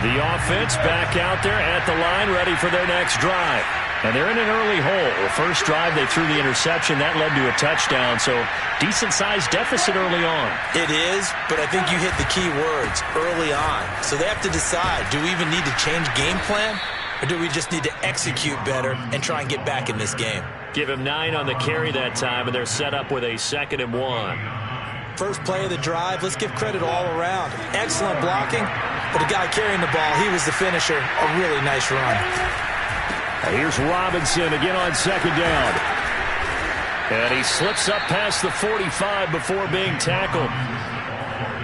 The offense back out there at the line, ready for their next drive. And they're in an early hole. The first drive, they threw the interception. That led to a touchdown, so decent-sized deficit early on. It is, but I think you hit the key words, early on. So they have to decide, do we even need to change game plan, or do we just need to execute better and try and get back in this game? Give him 9 on the carry that time, and they're set up with a 2nd and 1. First play of the drive, let's give credit all around. Excellent blocking, but the guy carrying the ball, he was the finisher. A really nice run. Here's Robinson again on 2nd down. And he slips up past the 45 before being tackled.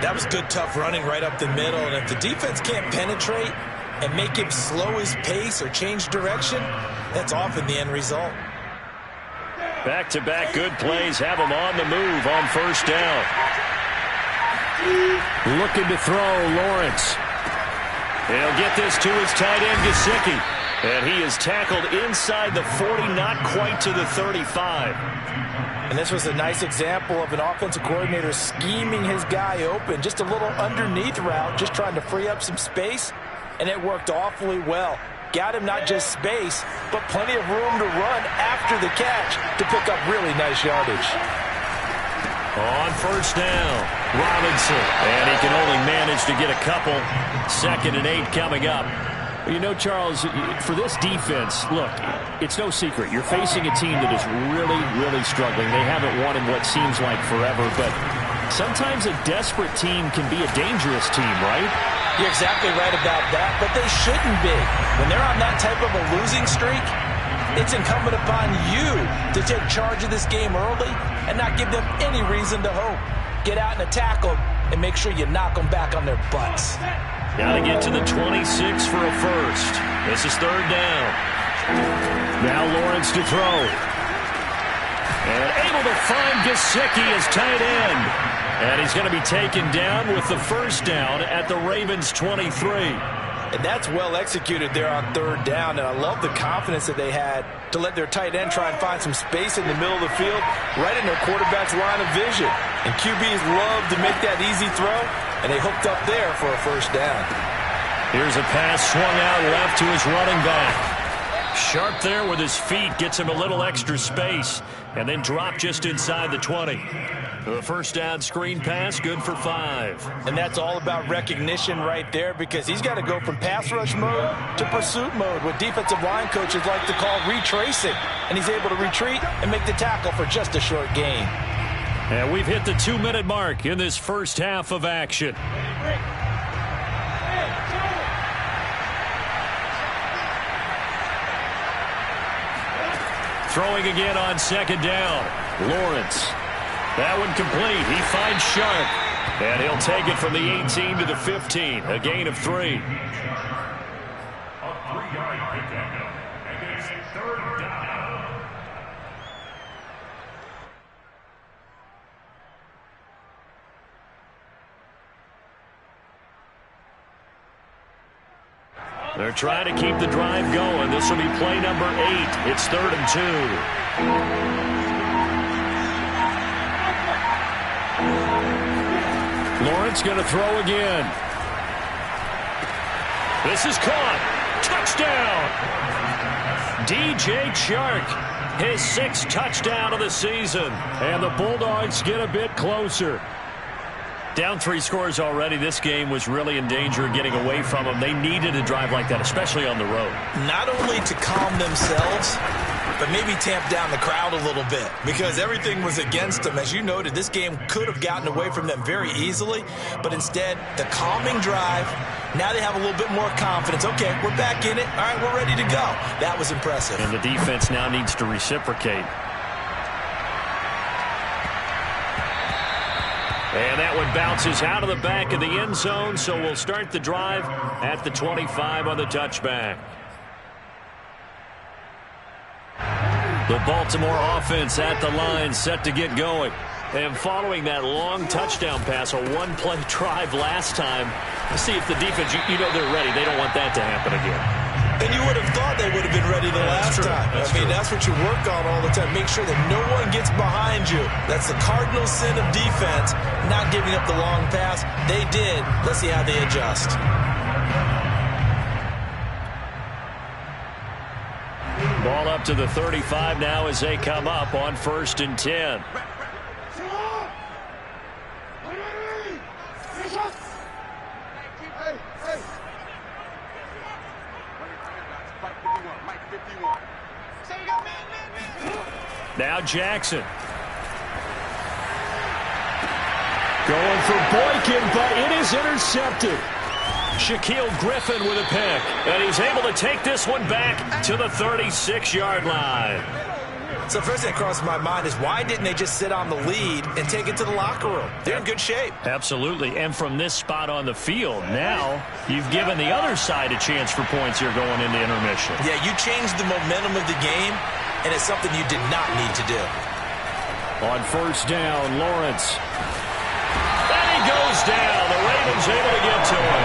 That was good, tough running right up the middle. And if the defense can't penetrate and make him slow his pace or change direction, that's often the end result. Back-to-back good plays have him on the move on 1st down. Looking to throw, Lawrence. He'll get this to his tight end, Gesicki. And he is tackled inside the 40, not quite to the 35. And this was a nice example of an offensive coordinator scheming his guy open. Just a little underneath route, just trying to free up some space. And it worked awfully well. Got him not just space, but plenty of room to run after the catch to pick up really nice yardage. On 1st down, Robinson. And he can only manage to get a couple. 2nd and 8 coming up. You know, Charles, for this defense, look, it's no secret. You're facing a team that is really, really struggling. They haven't won in what seems like forever, but sometimes a desperate team can be a dangerous team, right? You're exactly right about that, but they shouldn't be. When they're on that type of a losing streak, it's incumbent upon you to take charge of this game early and not give them any reason to hope. Get out and attack them and make sure you knock them back on their butts. Got to get to the 26 for a first. This is 3rd down. Now Lawrence to throw. And able to find Gesicki as tight end. And he's going to be taken down with the 1st down at the Ravens' 23. And that's well executed there on 3rd down. And I love the confidence that they had to let their tight end try and find some space in the middle of the field, right in their quarterback's line of vision. And QBs love to make that easy throw, and they hooked up there for a 1st down. Here's a pass swung out left to his running back. Sharp there with his feet, gets him a little extra space, and then dropped just inside the 20. The 1st down screen pass, good for 5. And that's all about recognition right there, because he's got to go from pass rush mode to pursuit mode, what defensive line coaches like to call retracing. And he's able to retreat and make the tackle for just a short gain. And we've hit the 2-minute mark in this first half of action. Throwing again on 2nd down. Lawrence. That one complete. He finds Sharp. And he'll take it from the 18 to the 15. A gain of 3. A 3-yard pickup. And it's 3rd down. They're trying to keep the drive going. This will be play number 8. It's 3rd and 2. Lawrence going to throw again. This is caught. Touchdown. DJ Chark, his 6th touchdown of the season. And the Bulldogs get a bit closer. Down 3 scores already. This game was really in danger of getting away from them. They needed a drive like that, especially on the road. Not only to calm themselves, but maybe tamp down the crowd a little bit, because everything was against them. As you noted, this game could have gotten away from them very easily, but instead, the calming drive, now they have a little bit more confidence. Okay, we're back in it. All right, we're ready to go. That was impressive. And the defense now needs to reciprocate. And that one bounces out of the back of the end zone, so we'll start the drive at the 25 on the touchback. The Baltimore offense at the line, set to get going. And following that long touchdown pass, a one-play drive last time, let's see if the defense, you know they're ready. They don't want that to happen again. And you would have thought they would have been ready the last time. That's what you work on all the time. Make sure that no one gets behind you. That's the cardinal sin of defense, not giving up the long pass. They did. Let's see how they adjust. Ball up to the 35 now as they come up on 1st and 10. Now Jackson. Going for Boykin, but it is intercepted. Shaquille Griffin with a pick, and he's able to take this one back to the 36-yard line. So first thing that crossed my mind is why didn't they just sit on the lead and take it to the locker room? They're in good shape. Absolutely, and from this spot on the field, now you've given the other side a chance for points here going into intermission. Yeah, you changed the momentum of the game, and it's something you did not need to do. On 1st down, Lawrence. And he goes down. The Ravens able to get to him.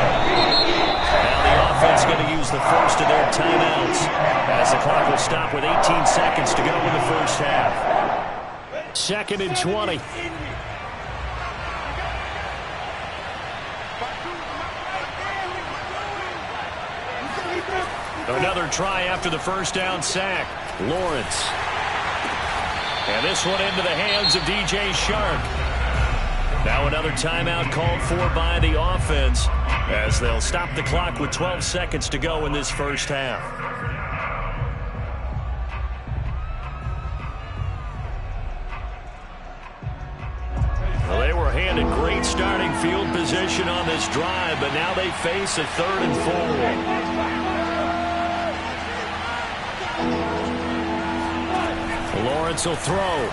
Now the offense going to use the first of their timeouts as the clock will stop with 18 seconds to go in the first half. 2nd and 20. Another try after the first down sack. Lawrence. And this one into the hands of DJ Shark. Now another timeout called for by the offense as they'll stop the clock with 12 seconds to go in this first half. Well, they were handed great starting field position on this drive, but now they face a 3rd and 4. Lawrence will throw.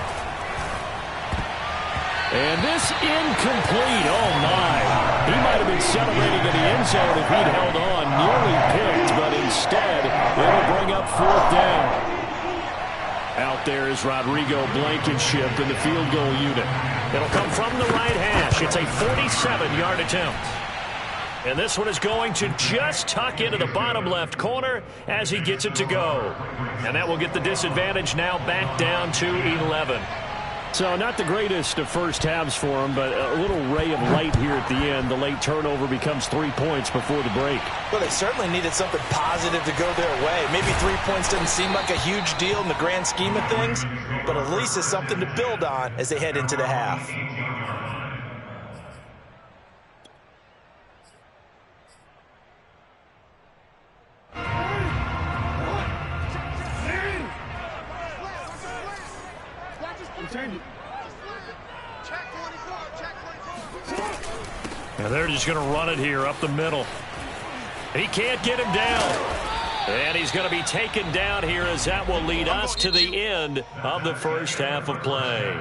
And this incomplete. Oh, my. He might have been celebrating in the end zone if he'd held on. Nearly picked, but instead, it'll bring up 4th down. Out there is Rodrigo Blankenship in the field goal unit. It'll come from the right hash. It's a 47-yard attempt. And this one is going to just tuck into the bottom left corner as he gets it to go. And that will get the disadvantage now back down to 11. So not the greatest of first halves for him, but a little ray of light here at the end. The late turnover becomes 3 points before the break. Well, they certainly needed something positive to go their way. Maybe 3 points doesn't seem like a huge deal in the grand scheme of things, but at least it's something to build on as they head into the half. And they're just going to run it here up the middle. He can't get him down. And he's going to be taken down here as that will lead us to the end of the first half of play.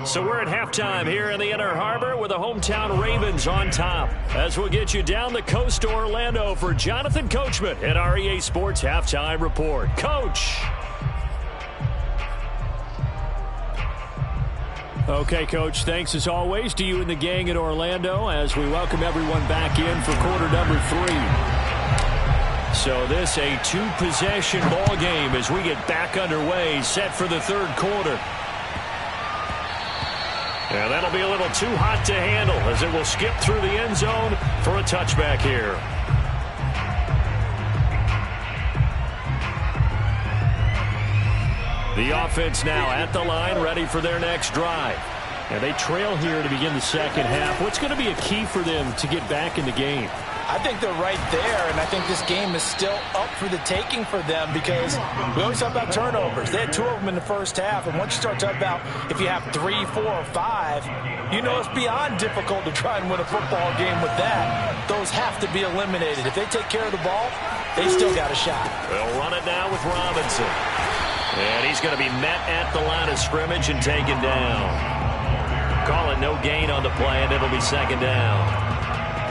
So we're at halftime here in the Inner Harbor with the hometown Ravens on top. As we'll get you down the coast to Orlando for Jonathan Coachman at our EA Sports Halftime Report. Coach. Okay, Coach, thanks as always to you and the gang at Orlando as we welcome everyone back in for quarter number 3. So this a 2-possession ball game as we get back underway, set for the 3rd quarter. And that'll be a little too hot to handle as it will skip through the end zone for a touchback here. The offense now at the line, ready for their next drive. And they trail here to begin the second half. What's going to be a key for them to get back in the game? I think they're right there, and I think this game is still up for the taking for them because we always talk about turnovers. They had 2 of them in the first half, and once you start talking about if you have 3, 4, or 5, you know it's beyond difficult to try and win a football game with that. Those have to be eliminated. If they take care of the ball, they still got a shot. They'll run it now with Robinson. And he's going to be met at the line of scrimmage and taken down. Call it no gain on the play, and it'll be 2nd down.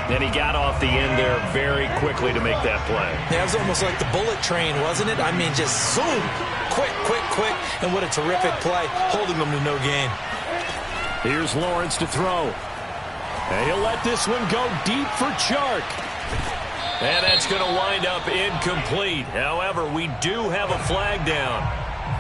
And he got off the end there very quickly to make that play. Yeah, it was almost like the bullet train, wasn't it? I mean, just zoom, quick, quick, quick, and what a terrific play, holding them to no gain. Here's Lawrence to throw. And he'll let this one go deep for Chark. And that's going to wind up incomplete. However, we do have a flag down.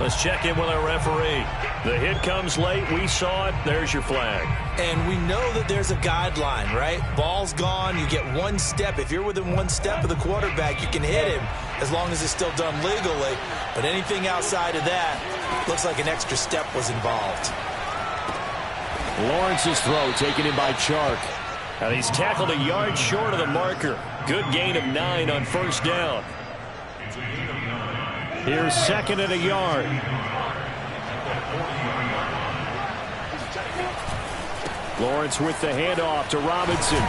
Let's check in with our referee. The hit comes late. We saw it. There's your flag. And we know that there's a guideline, right? Ball's gone. You get one step. If you're within one step of the quarterback, you can hit him as long as it's still done legally. But anything outside of that, looks like an extra step was involved. Lawrence's throw taken in by Chark. And he's tackled a yard short of the marker. Good gain of 9 on first down. Here's second and a yard. Lawrence with the handoff to Robinson.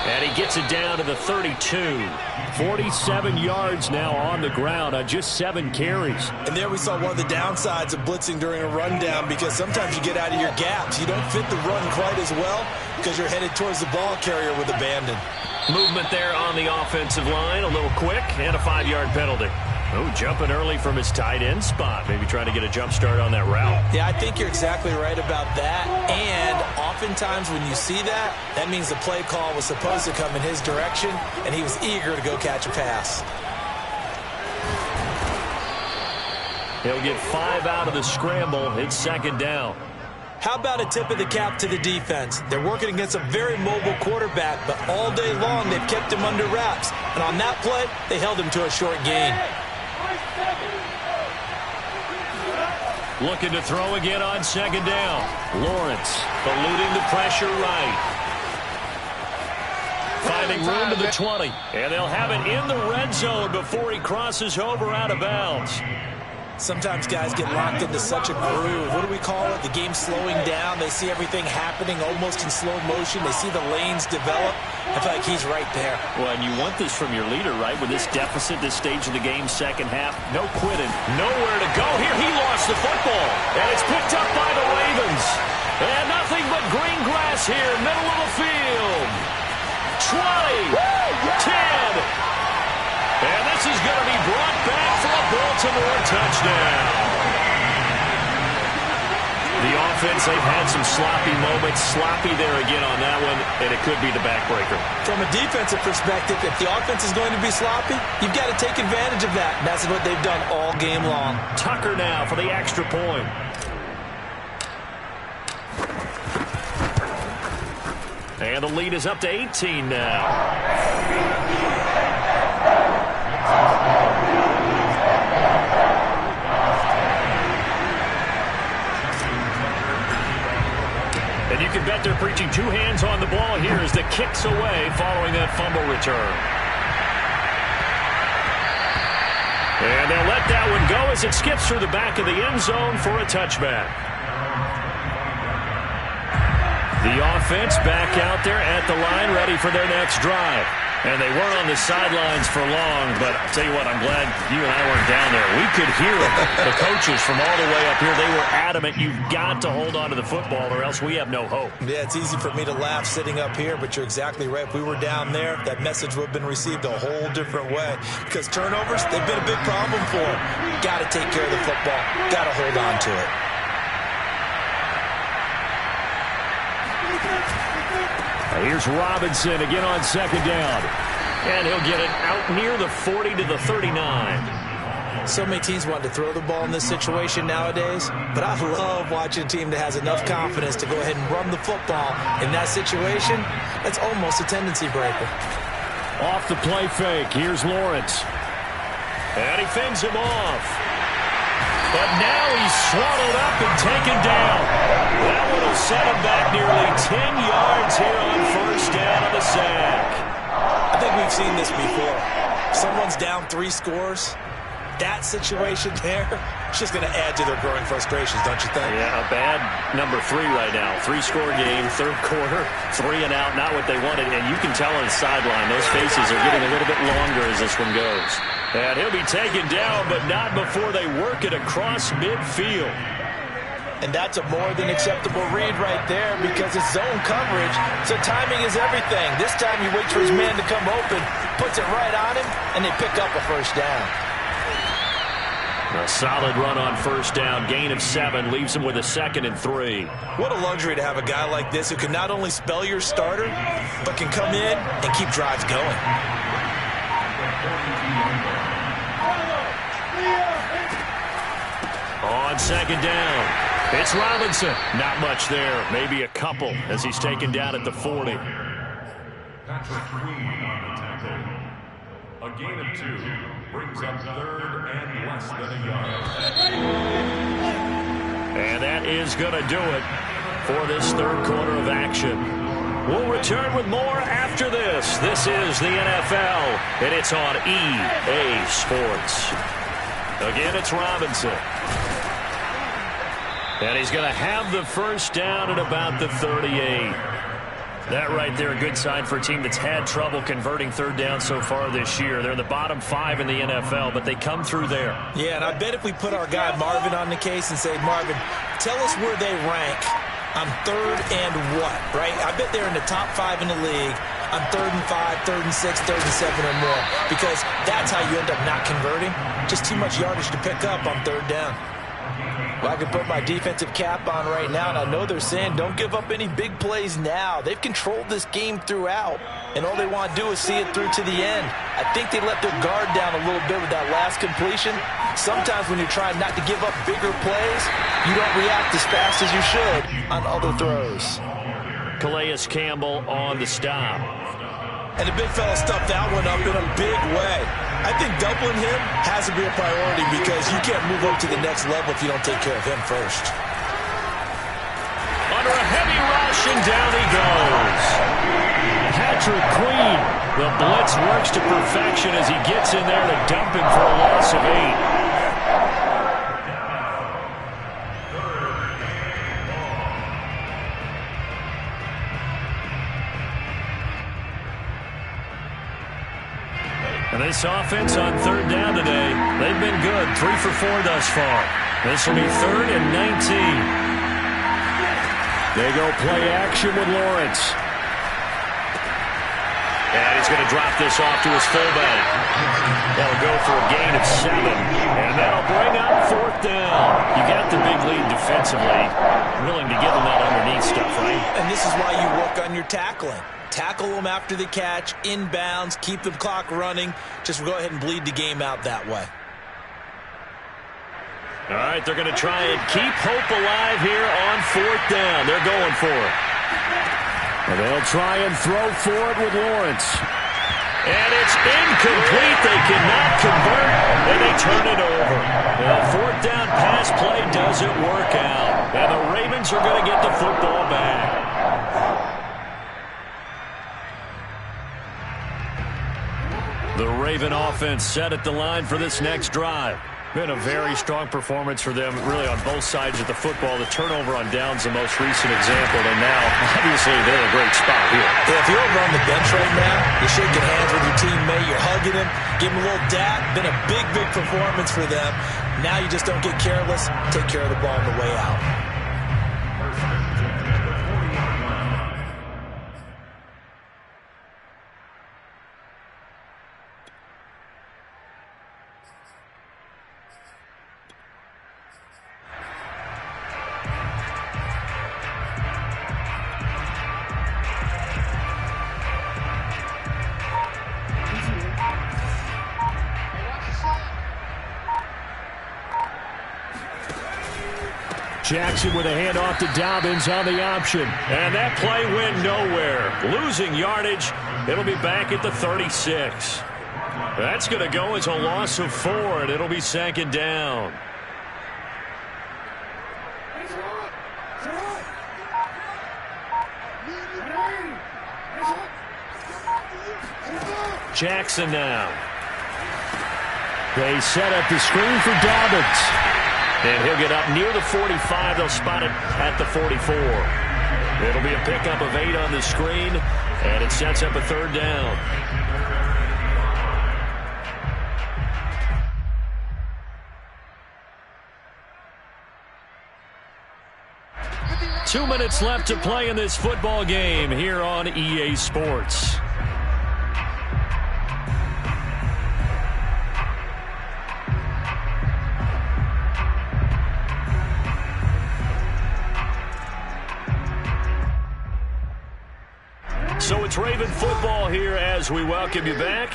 And he gets it down to the 32. 47 yards now on the ground on just 7 carries. And there we saw one of the downsides of blitzing during a rundown, because sometimes you get out of your gaps. You don't fit the run quite as well because you're headed towards the ball carrier with abandon. Movement there on the offensive line. A little quick and a 5-yard penalty. Oh, jumping early from his tight end spot. Maybe trying to get a jump start on that route. Yeah, I think you're exactly right about that. And oftentimes when you see that, that means the play call was supposed to come in his direction, and he was eager to go catch a pass. He'll get 5 out of the scramble. It's second down. How about a tip of the cap to the defense? They're working against a very mobile quarterback, but all day long they've kept him under wraps. And on that play, they held him to a short gain. Looking to throw again on second down. Lawrence eluding the pressure right. Finding room to the 20. And they'll have it in the red zone before he crosses over out of bounds. Sometimes guys get locked into such a groove. What do we call it? The game slowing down. They see everything happening almost in slow motion. They see the lanes develop. I feel like he's right there. Well, and you want this from your leader, right? With this deficit, this stage of the game, second half, no quitting, nowhere to go. Here, he lost the football, and it's picked up by the Ravens. And nothing but green grass here, middle of the field. 20, 10. And this is going to be brought back for a Baltimore touchdown. The offense, they've had some sloppy moments. Sloppy there again on that one, and it could be the backbreaker. From a defensive perspective, if the offense is going to be sloppy, you've got to take advantage of that. And that's what they've done all game long. Tucker now for the extra point. And the lead is up to 18 now. And you can bet they're preaching 2 hands on the ball here as the kick's away following that fumble return. And they'll let that one go as it skips through the back of the end zone for a touchback. The offense back out there at the line, ready for their next drive. And they weren't on the sidelines for long, but I'll tell you what, I'm glad you and I weren't down there. We could hear the coaches from all the way up here. They were adamant, you've got to hold on to the football or else we have no hope. Yeah, it's easy for me to laugh sitting up here, but you're exactly right. If we were down there, that message would have been received a whole different way. Because turnovers, they've been a big problem for them. Got to take care of the football. Got to hold on to it. Here's Robinson again on second down. And he'll get it out near the 40 to the 39. So many teams want to throw the ball in this situation nowadays, but I love watching a team that has enough confidence to go ahead and run the football. In that situation, that's almost a tendency breaker. Off the play fake, here's Lawrence. And he fends him off. But now he's swallowed up and taken down. That one will set him back nearly 10 yards here on first down of the sack. I think we've seen this before. Someone's down 3 scores. That situation there, it's just going to add to their growing frustrations, don't you think? Yeah, a bad number 3 right now. 3-score game, third quarter, 3 and out, not what they wanted. And you can tell on the sideline, those faces are getting a little bit longer as this one goes. And he'll be taken down, but not before they work it across midfield. And that's a more than acceptable read right there because it's zone coverage, so timing is everything. This time he waits for his man to come open, puts it right on him, and they pick up a first down. A solid run on first down, gain of 7, leaves him with a 2nd and 3. What a luxury to have a guy like this who can not only spell your starter, but can come in and keep drives going. On second down, it's Robinson. Not much there, maybe a couple as he's taken down at the 40. Patrick Queen on the tackle. A gain of 2 brings up 3rd and less than a yard. And that is going to do it for this third quarter of action. We'll return with more after this. This is the NFL, and it's on EA Sports. Again, it's Robinson. And he's going to have the first down at about the 38. That right there, a good sign for a team that's had trouble converting third down so far this year. They're in the bottom 5 in the NFL, but they come through there. Yeah, and I bet if we put our guy Marvin on the case and say, Marvin, tell us where they rank on third and what, right? I bet they're in the top 5 in the league on 3rd and 5, 3rd and 6, 3rd and 7 or more, because that's how you end up not converting. Just too much yardage to pick up on third down. Well, I could put my defensive cap on right now, and I know they're saying don't give up any big plays now. They've controlled this game throughout, and all they want to do is see it through to the end. I think they let their guard down a little bit with that last completion. Sometimes when you're trying not to give up bigger plays, you don't react as fast as you should on other throws. Calais Campbell on the stop. And the big fella stuffed that one up in a big way. I think doubling him has to be a priority because you can't move up to the next level if you don't take care of him first. Under a heavy rush, and down he goes. Patrick Queen. The blitz works to perfection as he gets in there to dump him for a loss of 8. And this offense on third down today, they've been good. 3 for 4 thus far. This will be 3rd and 19. They go play action with Lawrence. And he's going to drop this off to his fullback. That'll go for a gain of 7. And that'll bring up 4th down. You got the big lead defensively. Willing to give them that underneath stuff, right? And this is why you work on your tackling. Tackle them after the catch, inbounds, keep the clock running. Just go ahead and bleed the game out that way. All right, they're going to try and keep hope alive here on 4th down. They're going for it. And they'll try and throw for it with Lawrence. And it's incomplete. They cannot convert, and they turn it over. Well, 4th down pass play doesn't work out. And the Ravens are going to get the football back. The Raven offense set at the line for this next drive. Been a very strong performance for them, really, on both sides of the football. The turnover on downs, the most recent example, and now, obviously, they're in a great spot here. Yeah, if you're over on the bench right now, you're shaking hands with your teammate, you're hugging him, give him a little dap. Been a big, big performance for them. Now you just don't get careless. Take care of the ball on the way out. Jackson with a handoff to Dobbins on the option. And that play went nowhere. Losing yardage. It'll be back at the 36. That's going to go as a loss of 4, and it'll be 2nd down. Jackson now. They set up the screen for Dobbins. And he'll get up near the 45. They'll spot it at the 44. It'll be a pickup of 8 on the screen, and it sets up a 3rd down. Two minutes left to play in this football game here on EA Sports. So it's Raven football here as we welcome you back.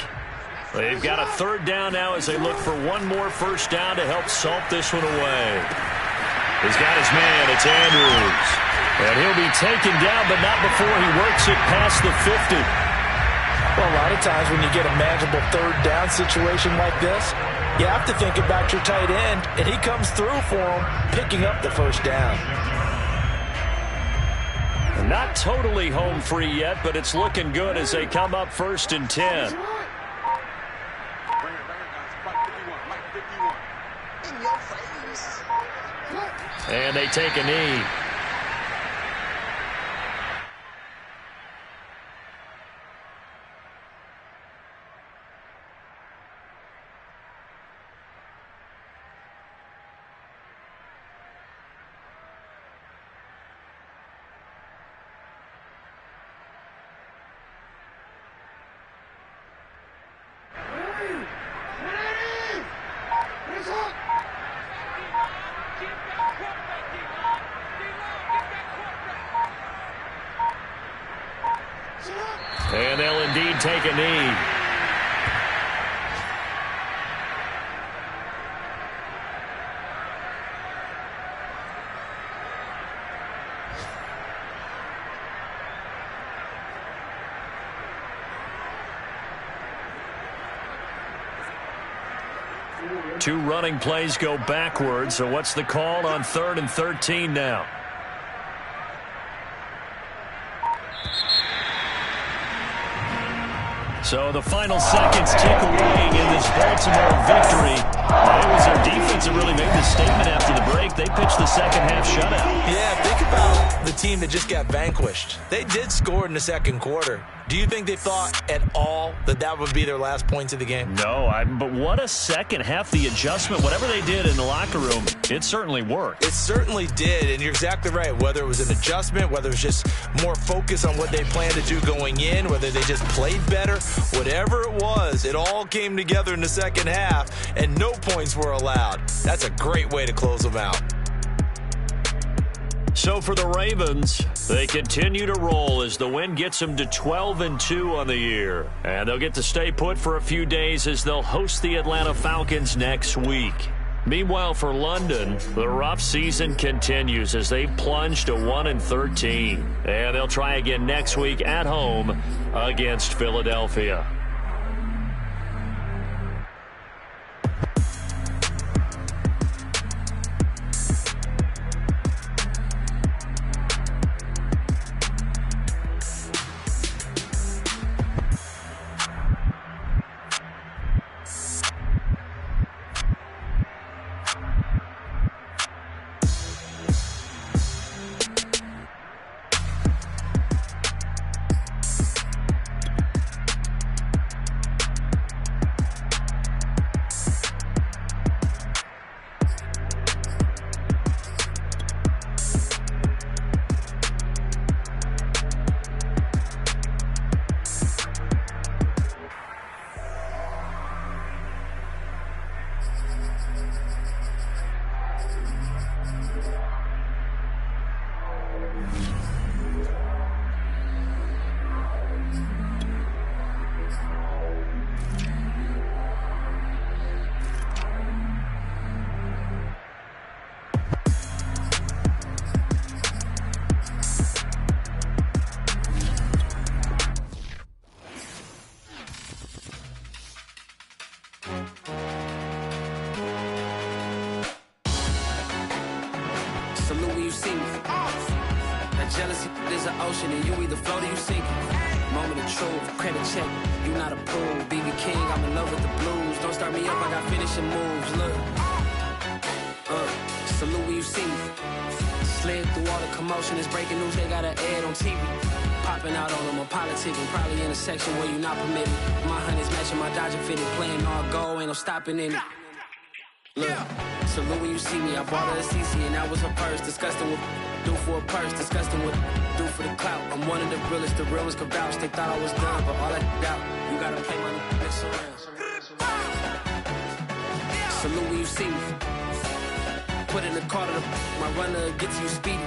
They've got a third down now as they look for one more first down to help salt this one away. He's got his man. It's Andrews. And he'll be taken down, but not before he works it past the 50. Well, a lot of times when you get a manageable third down situation like this, you have to think about your tight end, and he comes through for him, picking up the first down. Not totally home free yet, but it's looking good as they come up 1st and 10. And they take a knee. And they'll indeed take a knee. Two running plays go backwards, so what's the call on 3rd and 13 now? So the final seconds tick away in this Baltimore victory. It was their defense that really made the statement after the break. They pitched the second half shutout. Yeah, think about the team that just got vanquished. They did score in the second quarter. Do you think they thought at all that that would be their last points of the game? No, but what a second half. The adjustment, whatever they did in the locker room, it certainly worked. It certainly did, and you're exactly right. Whether it was an adjustment, whether it was just more focus on what they planned to do going in, whether they just played better, whatever it was, it all came together in the second half, and no points were allowed. That's a great way to close them out. So for the Ravens, they continue to roll as the win gets them to 12-2 on the year. And they'll get to stay put for a few days as they'll host the Atlanta Falcons next week. Meanwhile, for London, the rough season continues as they plunge to 1-13. And they'll try again next week at home against Philadelphia. Salute when you see me. That jealousy is an ocean, and you either float or you sink it. Moment of truth, credit check, you not approved. BB King, I'm in love with the blues. Don't start me up, I got finishing moves. Look, salute when you see me. Slid through all the commotion, it's breaking news, they got an ad on TV. Popping out on them, I'm politicking, probably in a section where you not permitted. My honey's matching my Dodger fitted, playing all go, ain't no stopping in it. Look, salute when you see me, I bought her a CC and that was her purse. Disgusting with do for a purse, disgusting with do for the clout. I'm one of the realest, the realest could vouch. They thought I was done, but all I doubt, you gotta play my next around. Salute when you see me. Put in the car to my runner gets you speedy.